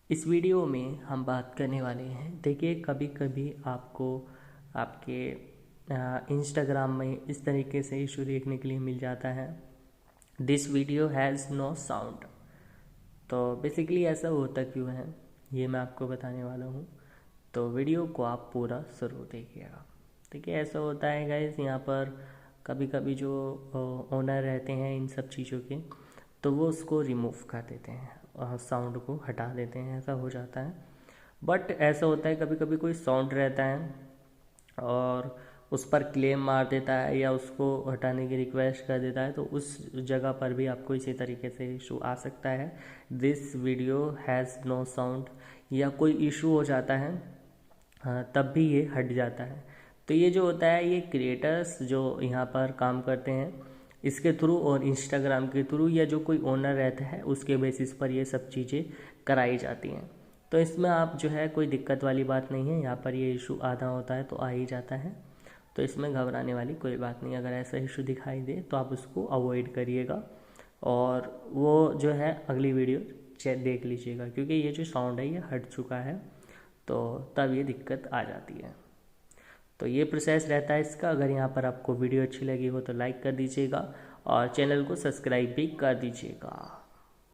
इस वीडियो में हम बात करने वाले हैं। देखिए, कभी कभी आपको आपके इंस्टाग्राम में इस तरीके से इशू देखने के लिए मिल जाता है, this video has no sound. तो बेसिकली ऐसा होता क्यों है ये मैं आपको बताने वाला हूँ, तो वीडियो को आप पूरा ज़रूर देखिएगा। देखिए, ऐसा होता है गाइस, यहाँ पर कभी कभी जो ओनर रहते हैं इन सब चीज़ों के, तो वो उसको रिमूव कर देते हैं, साउंड को हटा देते हैं, ऐसा हो जाता है। बट ऐसा होता है कभी कभी कोई साउंड रहता है और उस पर क्लेम मार देता है या उसको हटाने की रिक्वेस्ट कर देता है, तो उस जगह पर भी आपको इसी तरीके से इशू आ सकता है, this video has no sound, या कोई इशू हो जाता है, तब भी ये हट जाता है। तो ये जो होता है, ये क्रिएटर्स जो यहाँ पर काम करते हैं इसके थ्रू और इंस्टाग्राम के थ्रू, या जो कोई ओनर रहता है उसके बेसिस पर ये सब चीज़ें कराई जाती हैं। तो इसमें आप जो है कोई दिक्कत वाली बात नहीं है, यहाँ पर ये इशू आधा होता है तो आ ही जाता है, तो इसमें घबराने वाली कोई बात नहीं। अगर ऐसा इशू दिखाई दे तो आप उसको अवॉइड करिएगा और वो जो है अगली वीडियो देख लीजिएगा, क्योंकि ये जो साउंड है ये हट चुका है, तो तब ये दिक्कत आ जाती है। तो ये प्रोसेस रहता है इसका। अगर यहाँ पर आपको वीडियो अच्छी लगी हो तो लाइक कर दीजिएगा और चैनल को सब्सक्राइब भी कर दीजिएगा।